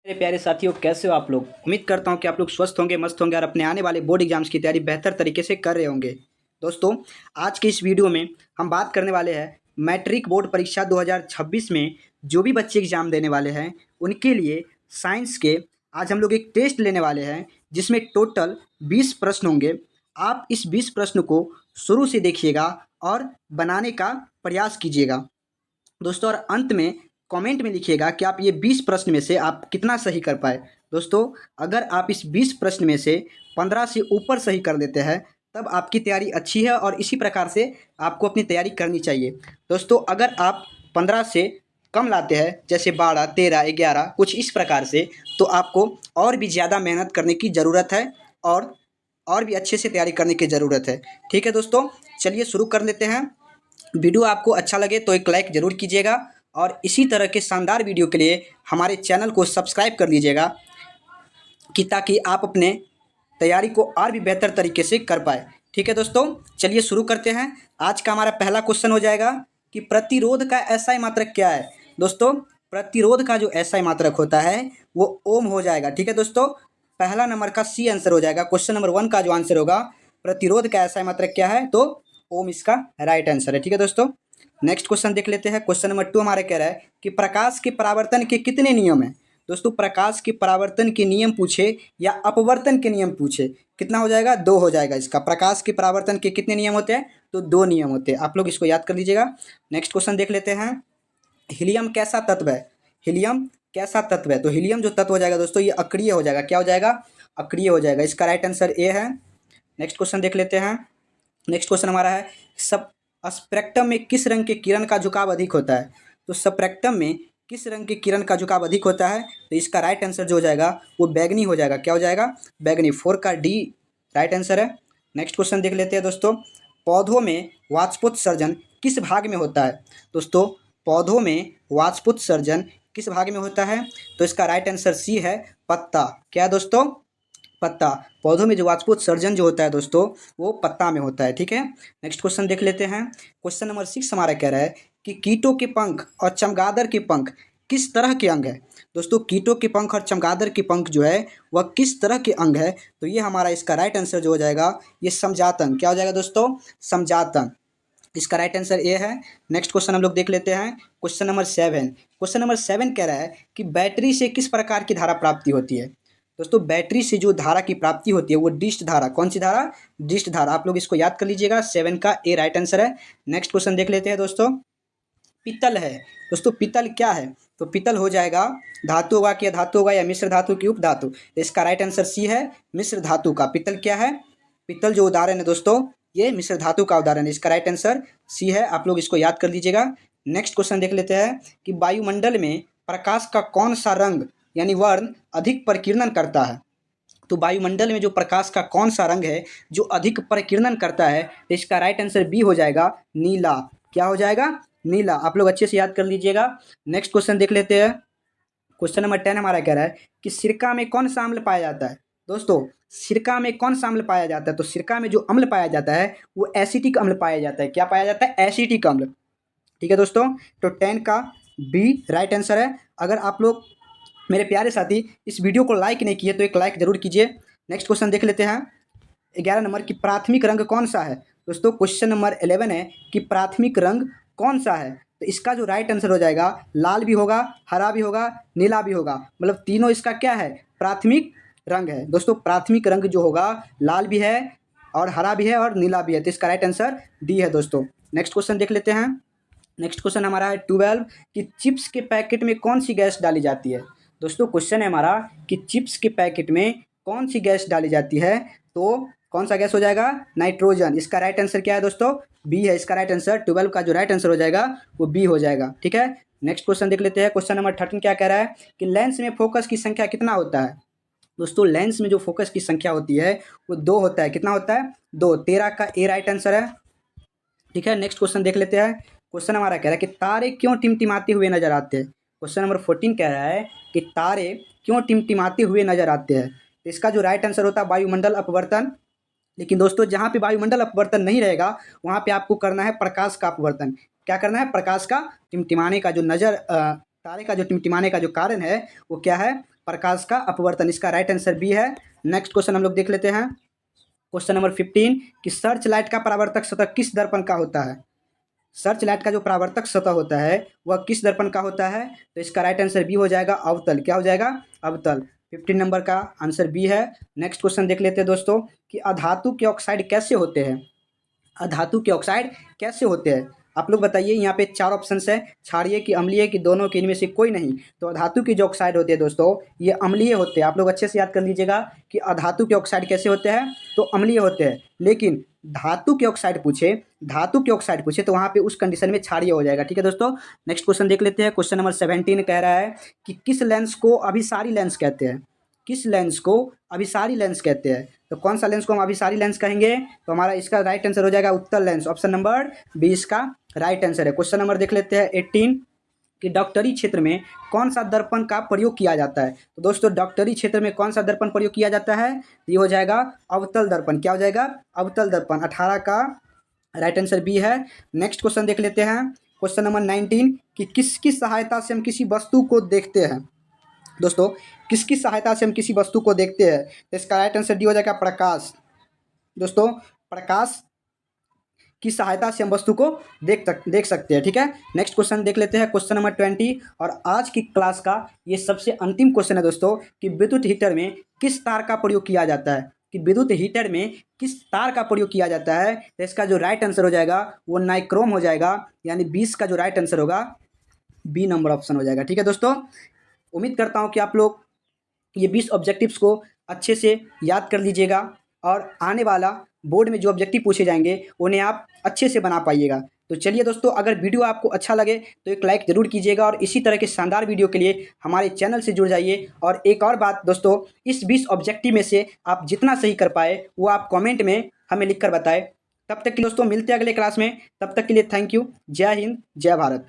मेरे प्यारे साथियों, कैसे हो आप लोग। उम्मीद करता हूं कि आप लोग स्वस्थ होंगे, मस्त होंगे और अपने आने वाले बोर्ड एग्जाम्स की तैयारी बेहतर तरीके से कर रहे होंगे। दोस्तों, आज के इस वीडियो में हम बात करने वाले हैं मैट्रिक बोर्ड परीक्षा 2026 में जो भी बच्चे एग्जाम देने वाले हैं उनके लिए साइंस के आज हम लोग एक टेस्ट लेने वाले हैं जिसमें टोटल 20 प्रश्न होंगे। आप इस 20 प्रश्न को शुरू से देखिएगा और बनाने का प्रयास कीजिएगा दोस्तों, और अंत में कमेंट में लिखिएगा कि आप ये 20 प्रश्न में से आप कितना सही कर पाए। दोस्तों, अगर आप इस 20 प्रश्न में से 15 से ऊपर सही कर देते हैं तब आपकी तैयारी अच्छी है और इसी प्रकार से आपको अपनी तैयारी करनी चाहिए। दोस्तों, अगर आप 15 से कम लाते हैं, जैसे 12, 13, 11 कुछ इस प्रकार से, तो आपको और भी ज़्यादा मेहनत करने की ज़रूरत है और भी अच्छे से तैयारी करने की ज़रूरत है। ठीक है दोस्तों, चलिए शुरू कर लेते हैं। वीडियो आपको अच्छा लगे तो एक लाइक ज़रूर कीजिएगा और इसी तरह के शानदार वीडियो के लिए हमारे चैनल को सब्सक्राइब कर लीजिएगा कि ताकि आप अपने तैयारी को और भी बेहतर तरीके से कर पाए। ठीक है दोस्तों, चलिए शुरू करते हैं। आज का हमारा पहला क्वेश्चन हो जाएगा कि प्रतिरोध का एसआई मात्रक क्या है। दोस्तों, प्रतिरोध का जो एसआई मात्रक होता है वो ओम हो जाएगा। ठीक है दोस्तों, पहला नंबर का सी आंसर हो जाएगा। क्वेश्चन नंबर 1 का जो आंसर होगा प्रतिरोध का एसआई मात्रक क्या है, तो ओम इसका राइट आंसर है। ठीक है दोस्तों, नेक्स्ट क्वेश्चन देख लेते हैं। क्वेश्चन नंबर 2 हमारा कह रहा है कि प्रकाश के परावर्तन के कितने नियम हैं। दोस्तों, प्रकाश के परावर्तन के नियम पूछे या अपवर्तन के नियम पूछे, कितना हो जाएगा, 2 हो जाएगा इसका। प्रकाश के परावर्तन के कितने नियम होते हैं, तो 2 नियम होते हैं। आप लोग इसको याद कर लीजिएगा। नेक्स्ट क्वेश्चन देख लेते हैं। हीलियम कैसा तत्व है। हीलियम कैसा तत्व है, तो हीलियम जो तत्व हो जाएगा दोस्तों ये अक्रिय हो जाएगा। क्या हो जाएगा, अक्रिय हो जाएगा। इसका राइट आंसर ए है। नेक्स्ट क्वेश्चन देख लेते हैं। नेक्स्ट क्वेश्चन हमारा है सब स्पेक्ट्रम में किस रंग के किरण का झुकाव अधिक होता है। तो स्पेक्ट्रम में किस रंग के किरण का झुकाव अधिक होता है, तो इसका राइट आंसर जो हो जाएगा वो बैगनी हो जाएगा। क्या हो जाएगा, बैगनी। 4 का डी राइट आंसर है। नेक्स्ट क्वेश्चन देख लेते हैं दोस्तों। पौधों में वाष्पोत्सर्जन किस भाग में होता है। दोस्तों, पौधों में वाष्पोत्सर्जन किस भाग में होता है, तो इसका राइट आंसर सी है, पत्ता। क्या है दोस्तों, पत्ता। पौधों में जो वाष्पोत्सर्जन जो होता है दोस्तों वो पत्ता में होता है। ठीक है, नेक्स्ट क्वेश्चन देख लेते हैं। क्वेश्चन नंबर 6 हमारा कह रहा है कि कीटों के पंख और चमगादड़ के पंख किस तरह के अंग है। दोस्तों, कीटों के पंख और चमगादड़ के पंख जो है वह किस तरह के अंग है, तो ये हमारा इसका राइट आंसर जो हो जाएगा ये समजात अंग। क्या हो जाएगा दोस्तों, समजात अंग। इसका राइट आंसर ए है। नेक्स्ट क्वेश्चन हम लोग देख लेते हैं। Question number 7। क्वेश्चन नंबर 7 कह रहा है कि बैटरी से किस प्रकार की धारा प्राप्ति होती है। दोस्तों, बैटरी से जो धारा की प्राप्ति होती है वो डिस्ट धारा। कौन सी धारा, डिस्ट धारा। आप लोग इसको याद कर लीजिएगा। 7 का ए राइट आंसर है। नेक्स्ट क्वेश्चन देख लेते हैं दोस्तों। पित्तल है। दोस्तों, पित्तल क्या है, तो पित्तल हो जाएगा धातु होगा कि धातु होगा या मिश्र धातु की उपधातु। तो इसका राइट आंसर सी है, मिश्र धातु का। पित्तल क्या है, पित्तल जो उदाहरण है दोस्तों ये मिश्र धातु का उदाहरण है। इसका राइट आंसर सी है। आप लोग इसको याद कर लीजिएगा। नेक्स्ट क्वेश्चन देख लेते हैं कि वायुमंडल में प्रकाश का कौन सा रंग यानी वर्ण अधिक परिकीर्णन करता है। तो वायुमंडल में जो प्रकाश का कौन सा रंग है जो अधिक परिकीर्णन करता है, तो इसका राइट आंसर बी हो जाएगा, नीला। क्या हो जाएगा, नीला। आप लोग अच्छे से याद कर लीजिएगा। नेक्स्ट क्वेश्चन देख लेते हैं। क्वेश्चन नंबर 10 हमारा कह रहा है कि सिरका में कौन सा अम्ल पाया जाता है। दोस्तों, सिरका में कौन सा अम्ल पाया जाता है, तो सिरका में जो अम्ल पाया जाता है वो एसिटिक अम्ल पाया जाता है। क्या पाया जाता है, एसिटिक अम्ल। ठीक है दोस्तों, तो 10 का बी राइट आंसर है। अगर आप लोग मेरे प्यारे साथी इस वीडियो को लाइक नहीं किए तो एक लाइक ज़रूर कीजिए। नेक्स्ट क्वेश्चन देख लेते हैं। 11 नंबर की प्राथमिक रंग कौन सा है। दोस्तों, क्वेश्चन नंबर 11 है कि प्राथमिक रंग कौन सा है, तो इसका जो राइट आंसर हो जाएगा लाल भी होगा, हरा भी होगा, नीला भी होगा। मतलब तीनों इसका क्या है, प्राथमिक रंग है। दोस्तों, प्राथमिक रंग जो होगा लाल भी है और हरा भी है और नीला भी है, तो इसका राइट आंसर डी है दोस्तों। नेक्स्ट क्वेश्चन देख लेते हैं। नेक्स्ट क्वेश्चन हमारा है 12 कि चिप्स के पैकेट में कौन सी गैस डाली जाती है। दोस्तों, क्वेश्चन है हमारा कि चिप्स के पैकेट में कौन सी गैस डाली जाती है, तो कौन सा गैस हो जाएगा, नाइट्रोजन। इसका राइट आंसर क्या है दोस्तों, बी है। इसका राइट आंसर 12 का जो राइट आंसर हो जाएगा वो बी हो जाएगा। ठीक है, नेक्स्ट क्वेश्चन देख लेते हैं। क्वेश्चन नंबर 13 क्या कह रहा है कि लेंस में फोकस की संख्या कितना होता है। दोस्तों, लेंस में जो फोकस की संख्या होती है वो 2 होता है। कितना होता है, 2। 13 का ए राइट आंसर है। ठीक है, नेक्स्ट क्वेश्चन देख लेते हैं। क्वेश्चन हमारा कह रहा है कि तारे क्यों टिमटिमाते हुए नजर आते हैं। क्वेश्चन नंबर 14 कह रहा है कि तारे क्यों टिमटिमाते हुए नजर आते हैं, तो इसका जो राइट आंसर होता है वायुमंडल अपवर्तन। लेकिन दोस्तों, जहाँ पे वायुमंडल अपवर्तन नहीं रहेगा वहाँ पे आपको करना है प्रकाश का अपवर्तन। क्या करना है, प्रकाश का टिमटिमाने का जो तारे का जो टिमटिमाने का जो कारण है वो क्या है, प्रकाश का अपवर्तन। इसका राइट आंसर बी है। नेक्स्ट क्वेश्चन हम लोग देख लेते हैं। क्वेश्चन नंबर 15 कि सर्च लाइट का परावर्तक सतह किस दर्पण का होता है। सर्च लाइट का जो परावर्तक सतह होता है वह किस दर्पण का होता है। तो इसका राइट आंसर बी हो जाएगा, अवतल। क्या हो जाएगा, अवतल। 15 नंबर का आंसर बी है। नेक्स्ट क्वेश्चन देख लेते हैं दोस्तों कि अधातु के ऑक्साइड कैसे होते हैं। अधातु के ऑक्साइड कैसे होते हैं, आप लोग बताइए। यहाँ पे 4 ऑप्शंस है, क्षारीय की, अम्लीय की, दोनों की, इनमें से कोई नहीं। तो अधातु की जो ऑक्साइड होते हैं दोस्तों ये अम्लीय होते हैं। आप लोग अच्छे से याद कर लीजिएगा कि अधातु के ऑक्साइड कैसे होते हैं, तो अम्लीय होते हैं। लेकिन धातु के ऑक्साइड पूछे, धातु के ऑक्साइड पूछे तो वहाँ पे उस कंडीशन में क्षारीय हो जाएगा। ठीक है दोस्तों। नेक्स्ट क्वेश्चन देख लेते हैं। क्वेश्चन नंबर 17 कह रहा है कि किस लेंस को अभिसारी लेंस कहते हैं। किस लेंस को अभिसारी लेंस कहते हैं। तो कौन सा लेंस को हम अभिसारी लेंस कहेंगे, तो हमारा इसका राइट आंसर हो जाएगा उत्तल लेंस। ऑप्शन नंबर 20 का राइट आंसर है। क्वेश्चन नंबर देख लेते हैं 18 कि डॉक्टरी क्षेत्र में कौन सा दर्पण का प्रयोग किया जाता है। तो दोस्तों डॉक्टरी क्षेत्र में कौन सा दर्पण प्रयोग किया जाता है, ये हो जाएगा अवतल दर्पण। क्या हो जाएगा, अवतल दर्पण। 18 का राइट आंसर बी है। नेक्स्ट क्वेश्चन देख लेते हैं। क्वेश्चन नंबर 19 कि किसकी सहायता से हम किसी वस्तु को देखते हैं। दोस्तों किसकी सहायता से हम किसी वस्तु को देखते हैं, तो इसका राइट आंसर डी हो जाएगा प्रकाश। दोस्तों प्रकाश की सहायता से हम वस्तु को देख सकते हैं। ठीक है। नेक्स्ट क्वेश्चन देख लेते हैं। क्वेश्चन नंबर 20 और आज की क्लास का ये सबसे अंतिम क्वेश्चन है दोस्तों कि विद्युत हीटर में किस तार का प्रयोग किया जाता है। कि विद्युत हीटर में किस तार का प्रयोग किया जाता है, तो इसका जो राइट आंसर हो जाएगा वो नाइक्रोम हो जाएगा। यानी 20 का जो राइट आंसर होगा बी नंबर ऑप्शन हो जाएगा। ठीक है दोस्तों। उम्मीद करता हूँ कि आप लोग ये 20 ऑब्जेक्टिव्स को अच्छे से याद कर लीजिएगा और आने वाला बोर्ड में जो ऑब्जेक्टिव पूछे जाएंगे उन्हें आप अच्छे से बना पाइएगा। तो चलिए दोस्तों, अगर वीडियो आपको अच्छा लगे तो एक लाइक ज़रूर कीजिएगा और इसी तरह के शानदार वीडियो के लिए हमारे चैनल से जुड़ जाइए। और एक और बात दोस्तों, इस 20 ऑब्जेक्टिव में से आप जितना सही कर पाए वो आप कॉमेंट में हमें लिख कर बताएं। तब तक के दोस्तों मिलते हैं अगले क्लास में। तब तक के लिए थैंक यू। जय हिंद, जय भारत।